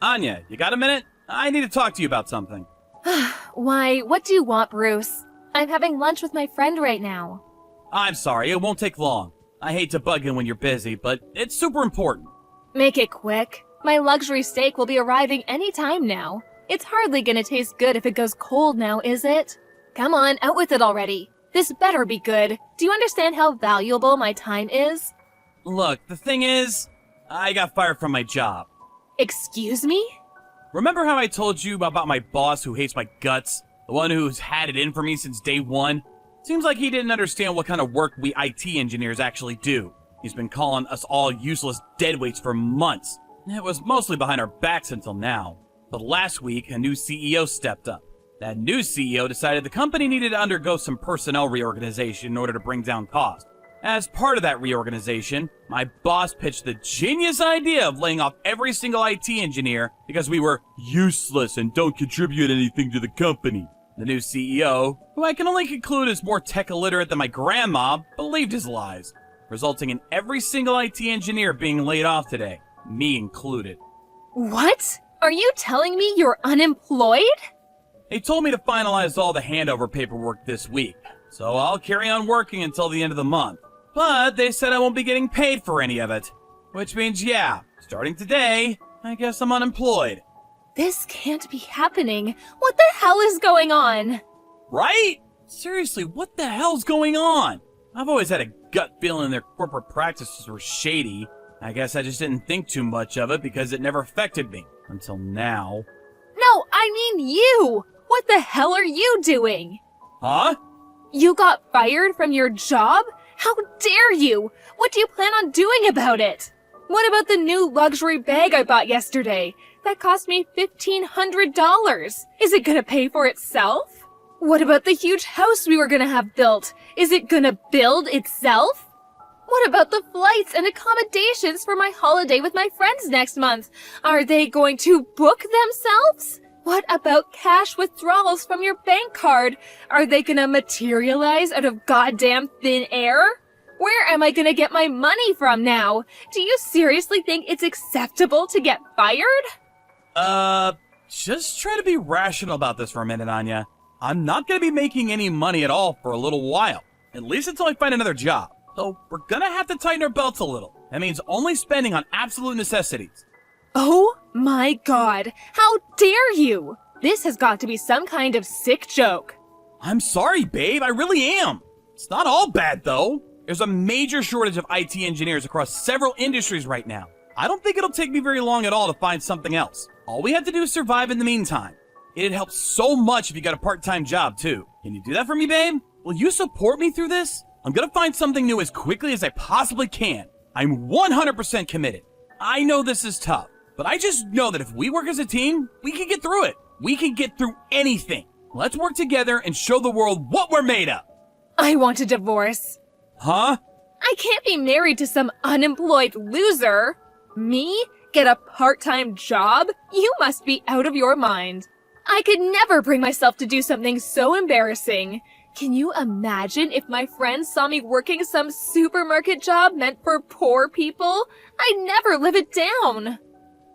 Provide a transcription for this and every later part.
Anya, you got a minute? I need to talk to you about something. Why, what do you want, Bruce? I'm having lunch with my friend right now. I'm sorry, it won't take long. I hate to bug you when you're busy, but it's super important. Make it quick. My luxury steak will be arriving any time now. It's hardly gonna taste good if it goes cold now, is it? Come on, out with it already. This better be good. Do you understand how valuable my time is? Look, the thing is, I got fired from my job. Excuse me? Remember how I told you about my boss who hates my guts? The one who's had it in for me since day one? Seems like he didn't understand what kind of work we IT engineers actually do. He's been calling us all useless deadweights for months. It was mostly behind our backs until now. But last week, a new CEO stepped up. That new CEO decided the company needed to undergo some personnel reorganization in order to bring down costs. As part of that reorganization, my boss pitched the genius idea of laying off every single IT engineer because we were useless and don't contribute anything to the company. The new CEO, who I can only conclude is more tech illiterate than my grandma, believed his lies, resulting in every single IT engineer being laid off today, me included. What? Are you telling me you're unemployed? They told me to finalize all the handover paperwork this week, so I'll carry on working until the end of the month. But they said I won't be getting paid for any of it. Which means, yeah, starting today, I guess I'm unemployed. This can't be happening. What the hell is going on? Right? Seriously, what the hell's going on? I've always had a gut feeling their corporate practices were shady. I guess I just didn't think too much of it because it never affected me. Until now. No, I mean you! What the hell are you doing? Huh? You got fired from your job? How dare you? What do you plan on doing about it? What about the new luxury bag I bought yesterday? That cost me $1,500. Is it gonna pay for itself? What about the huge house we were gonna have built? Is it gonna build itself? What about the flights and accommodations for my holiday with my friends next month? Are they going to book themselves? What about cash withdrawals from your bank card? Are they gonna materialize out of goddamn thin air? Where am I gonna get my money from now? Do you seriously think it's acceptable to get fired? Just try to be rational about this for a minute, Anya. I'm not gonna be making any money at all for a little while. At least until I find another job. So we're gonna have to tighten our belts a little. That means only spending on absolute necessities. Oh my god, how dare you! This has got to be some kind of sick joke. I'm sorry, babe, I really am. It's not all bad, though. There's a major shortage of IT engineers across several industries right now. I don't think it'll take me very long at all to find something else. All we have to do is survive in the meantime. It'd help so much if you got a part-time job, too. Can you do that for me, babe? Will you support me through this? I'm gonna find something new as quickly as I possibly can. I'm 100% committed. I know this is tough, but I just know that if we work as a team, we can get through it. We can get through anything. Let's work together and show the world what we're made of. I want a divorce. Huh? I can't be married to some unemployed loser. Me? Get a part-time job? You must be out of your mind. I could never bring myself to do something so embarrassing. Can you imagine if my friends saw me working some supermarket job meant for poor people? I'd never live it down.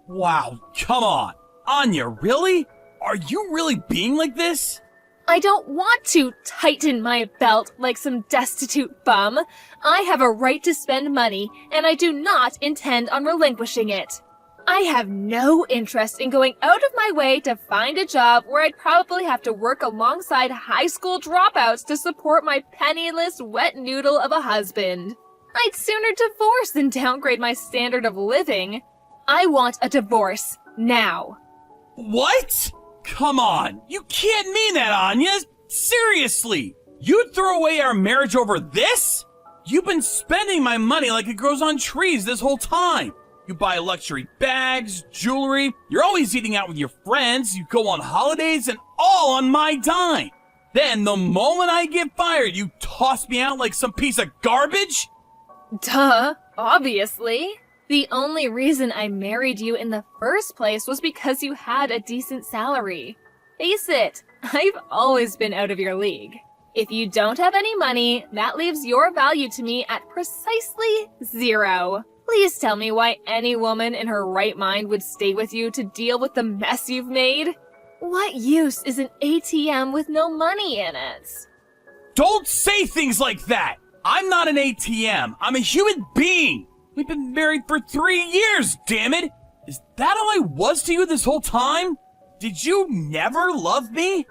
Wow, come on. Anya, really? Are you really being like this? I don't want to tighten my belt like some destitute bum. I have a right to spend money, and I do not intend on relinquishing it. I have no interest in going out of my way to find a job where I'd probably have to work alongside high school dropouts to support my penniless wet noodle of a husband. I'd sooner divorce than downgrade my standard of living. I want a divorce now. What? Come on, you can't mean that, Anya. Seriously, you'd throw away our marriage over this? You've been spending my money like it grows on trees this whole time. You buy luxury bags, jewelry, you're always eating out with your friends, you go on holidays, and all on my dime. Then, the moment I get fired, you toss me out like some piece of garbage? Duh, obviously. The only reason I married you in the first place was because you had a decent salary. Face it, I've always been out of your league. If you don't have any money, that leaves your value to me at precisely 0. Please tell me why any woman in her right mind would stay with you to deal with the mess you've made. What use is an ATM with no money in it? Don't say things like that! I'm not an ATM. I'm a human being. We've been married for 3 years, damn it! Is that all I was to you this whole time? Did you never love me?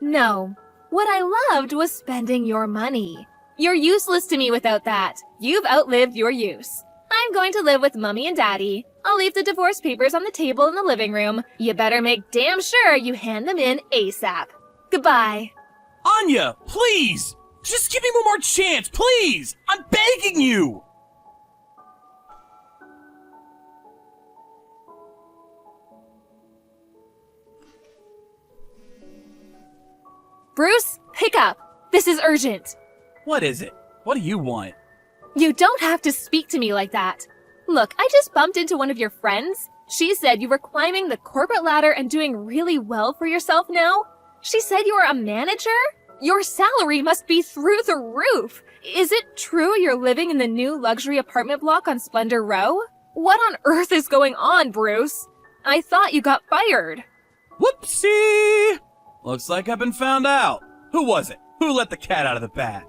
No. What I loved was spending your money. You're useless to me without that. You've outlived your use. I'm going to live with Mommy and Daddy. I'll leave the divorce papers on the table in the living room. You better make damn sure you hand them in ASAP. Goodbye. Anya, please! Just give me one more chance, please! I'm begging you! Bruce, pick up. This is urgent. What is it? What do you want? You don't have to speak to me like that. Look, I just bumped into one of your friends. She said you were climbing the corporate ladder and doing really well for yourself now. She said you are a manager? Your salary must be through the roof. Is it true you're living in the new luxury apartment block on Splendor Row? What on earth is going on, Bruce? I thought you got fired. Whoopsie! Looks like I've been found out. Who was it? Who let the cat out of the bag?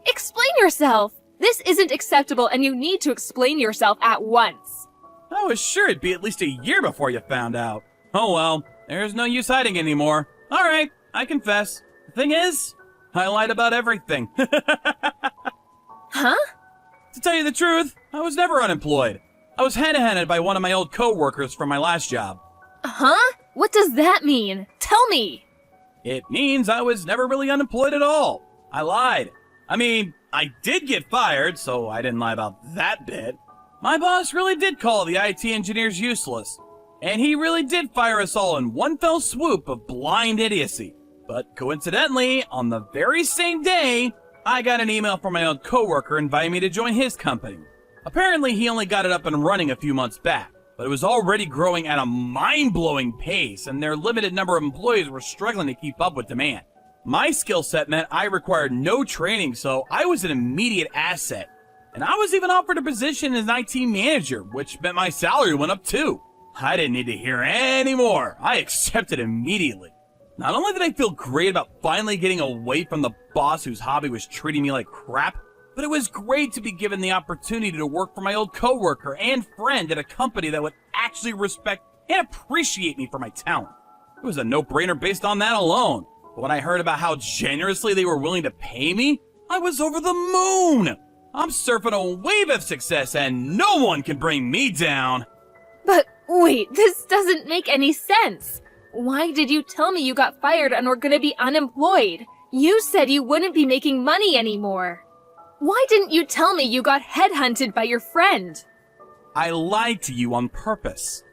Explain yourself. This isn't acceptable and you need to explain yourself at once. I was sure it'd be at least a year before you found out. Oh well, there's no use hiding anymore. Alright, I confess. The thing is, I lied about everything. Huh? To tell you the truth, I was never unemployed. I was headhunted by one of my old co-workers from my last job. Huh? What does that mean? Tell me. It means I was never really unemployed at all. I lied. I mean, I did get fired, so I didn't lie about that bit. My boss really did call the IT engineers useless. And he really did fire us all in one fell swoop of blind idiocy. But coincidentally, on the very same day, I got an email from my old coworker inviting me to join his company. Apparently, he only got it up and running a few months back, but it was already growing at a mind-blowing pace, and their limited number of employees were struggling to keep up with demand. My skill set meant I required no training, so I was an immediate asset. And I was even offered a position as an IT manager, which meant my salary went up too. I didn't need to hear any more. I accepted immediately. Not only did I feel great about finally getting away from the boss whose hobby was treating me like crap, but it was great to be given the opportunity to work for my old coworker and friend at a company that would actually respect and appreciate me for my talent. It was a no-brainer based on that alone. But when I heard about how generously they were willing to pay me, I was over the moon. I'm surfing a wave of success and no one can bring me down. But wait, this doesn't make any sense. Why did you tell me you got fired and were gonna be unemployed? You said you wouldn't be making money anymore. Why didn't you tell me you got headhunted by your friend? I lied to you on purpose.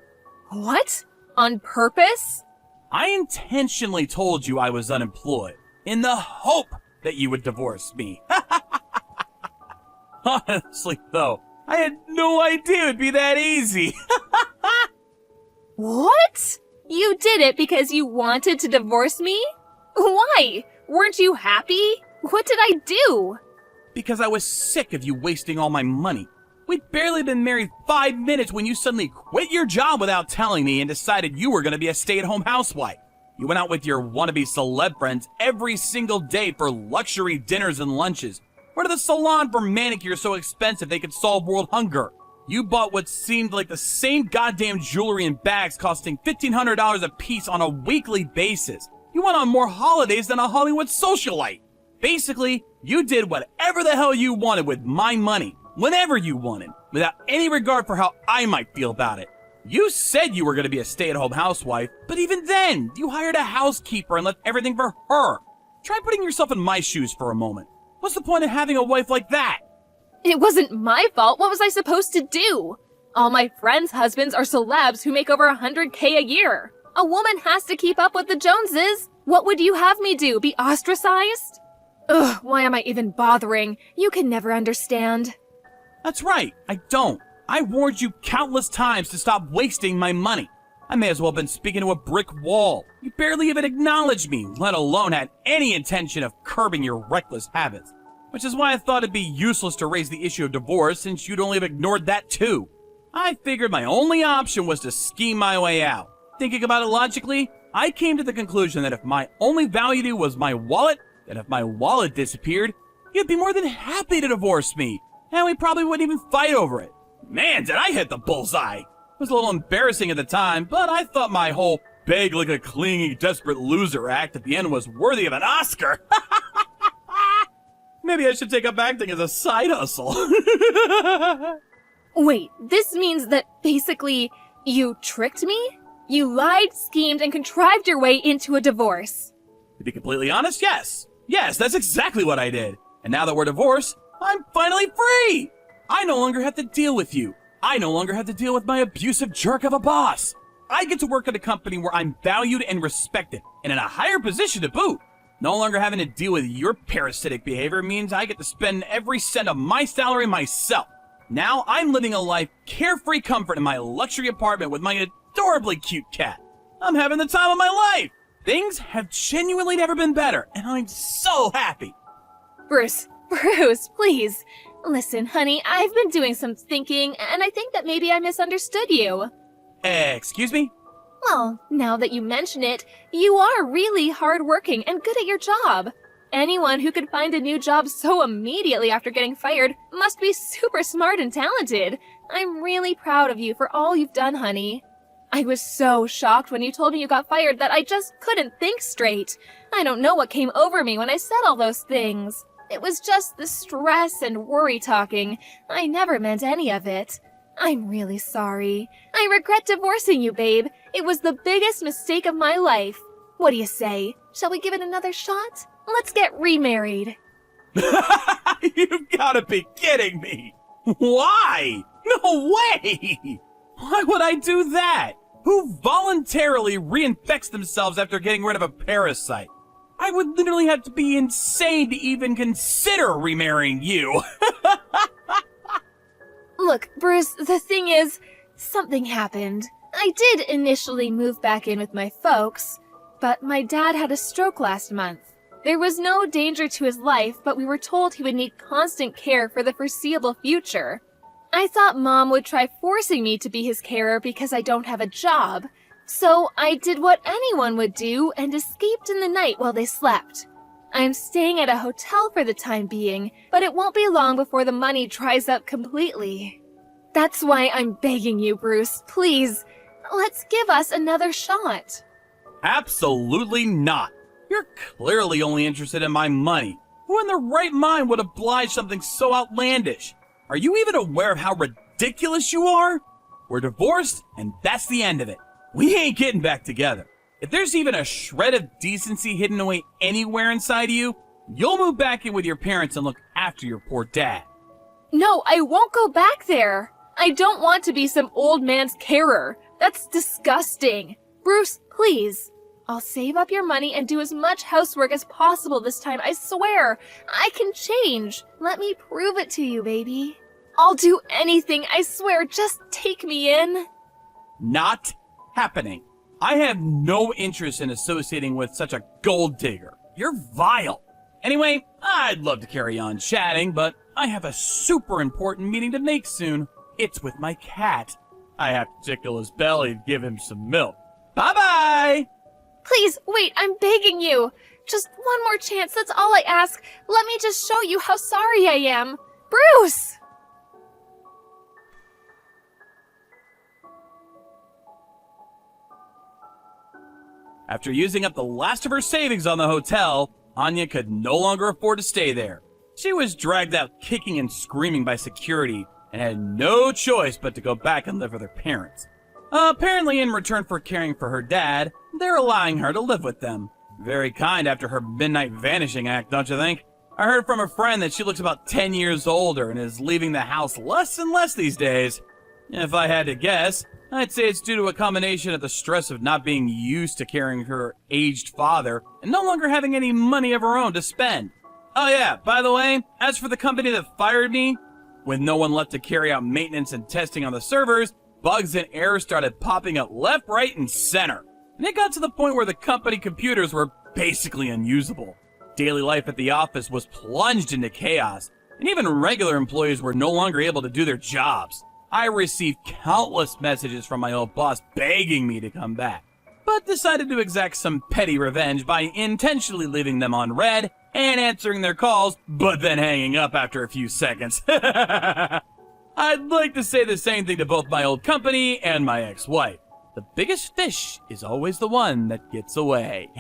What? On purpose? I intentionally told you I was unemployed in the hope that you would divorce me. Honestly, though, I had no idea it'd be that easy. What? You did it because you wanted to divorce me? Why? Weren't you happy? What did I do? Because I was sick of you wasting all my money. We'd barely been married 5 minutes when you suddenly quit your job without telling me and decided you were going to be a stay-at-home housewife. You went out with your wannabe celeb friends every single day for luxury dinners and lunches. Went to the salon for manicures so expensive they could solve world hunger. You bought what seemed like the same goddamn jewelry and bags costing $1,500 a piece on a weekly basis. You went on more holidays than a Hollywood socialite. Basically, you did whatever the hell you wanted with my money, whenever you wanted, without any regard for how I might feel about it. You said you were going to be a stay-at-home housewife, but even then, you hired a housekeeper and left everything for her. Try putting yourself in my shoes for a moment. What's the point of having a wife like that? It wasn't my fault. What was I supposed to do? All my friends' husbands are celebs who make over $100K a year. A woman has to keep up with the Joneses. What would you have me do? Be ostracized? Ugh, why am I even bothering? You can never understand. That's right, I don't. I warned you countless times to stop wasting my money. I may as well have been speaking to a brick wall. You barely even acknowledged me, let alone had any intention of curbing your reckless habits. Which is why I thought it'd be useless to raise the issue of divorce since you'd only have ignored that too. I figured my only option was to scheme my way out. Thinking about it logically, I came to the conclusion that if my only value was my wallet, then if my wallet disappeared, you'd be more than happy to divorce me, and we probably wouldn't even fight over it. Man, did I hit the bullseye! It was a little embarrassing at the time, but I thought my whole beg like a clingy, desperate loser act at the end was worthy of an Oscar. Maybe I should take up acting as a side hustle. Wait, this means that basically you tricked me? You lied, schemed, and contrived your way into a divorce. To be completely honest, yes. Yes, that's exactly what I did. And now that we're divorced, I'm finally free! I no longer have to deal with you. I no longer have to deal with my abusive jerk of a boss. I get to work at a company where I'm valued and respected, and in a higher position to boot. No longer having to deal with your parasitic behavior means I get to spend every cent of my salary myself. Now I'm living a life carefree comfort in my luxury apartment with my adorably cute cat. I'm having the time of my life. Things have genuinely never been better, and I'm so happy. Bruce, please. Listen, honey, I've been doing some thinking, and I think that maybe I misunderstood you. Excuse me? Well, now that you mention it, you are really hardworking and good at your job. Anyone who can find a new job so immediately after getting fired must be super smart and talented. I'm really proud of you for all you've done, honey. I was so shocked when you told me you got fired that I just couldn't think straight. I don't know what came over me when I said all those things. It was just the stress and worry talking. I never meant any of it. I'm really sorry. I regret divorcing you, babe. It was the biggest mistake of my life. What do you say? Shall we give it another shot? Let's get remarried. You've gotta be kidding me! Why? No way! Why would I do that? Who voluntarily reinfects themselves after getting rid of a parasite? I would literally have to be insane to even consider remarrying you. Look, Bruce, the thing is, something happened. I did initially move back in with my folks, but my dad had a stroke last month. There was no danger to his life, but we were told he would need constant care for the foreseeable future. I thought Mom would try forcing me to be his carer because I don't have a job. So I did what anyone would do and escaped in the night while they slept. I'm staying at a hotel for the time being, but it won't be long before the money dries up completely. That's why I'm begging you, Bruce. Please, let's give us another shot. Absolutely not. You're clearly only interested in my money. Who in their right mind would oblige something so outlandish? Are you even aware of how ridiculous you are? We're divorced, and that's the end of it. We ain't getting back together. If there's even a shred of decency hidden away anywhere inside of you, you'll move back in with your parents and look after your poor dad. No, I won't go back there. I don't want to be some old man's carer. That's disgusting. Bruce, please. I'll save up your money and do as much housework as possible this time, I swear. I can change. Let me prove it to you, baby. I'll do anything, I swear. Just take me in. Not happening. I have no interest in associating with such a gold digger. You're vile. Anyway, I'd love to carry on chatting, but I have a super important meeting to make soon. It's with my cat. I have to tickle his belly to give him some milk. Bye-bye! Please, wait, I'm begging you. Just one more chance, that's all I ask. Let me just show you how sorry I am. Bruce! After using up the last of her savings on the hotel, Anya could no longer afford to stay there. She was dragged out kicking and screaming by security and had no choice but to go back and live with her parents. Apparently, in return for caring for her dad, they're allowing her to live with them. Very kind after her midnight vanishing act, don't you think? I heard from a friend that she looks about 10 years older and is leaving the house less and less these days. If I had to guess, I'd say it's due to a combination of the stress of not being used to caring for her aged father and no longer having any money of her own to spend. Oh yeah, by the way, as for the company that fired me, with no one left to carry out maintenance and testing on the servers, bugs and errors started popping up left, right, and center. And it got to the point where the company computers were basically unusable. Daily life at the office was plunged into chaos, and even regular employees were no longer able to do their jobs. I received countless messages from my old boss begging me to come back, but decided to exact some petty revenge by intentionally leaving them on red and answering their calls, but then hanging up after a few seconds. I'd like to say the same thing to both my old company and my ex-wife. The biggest fish is always the one that gets away.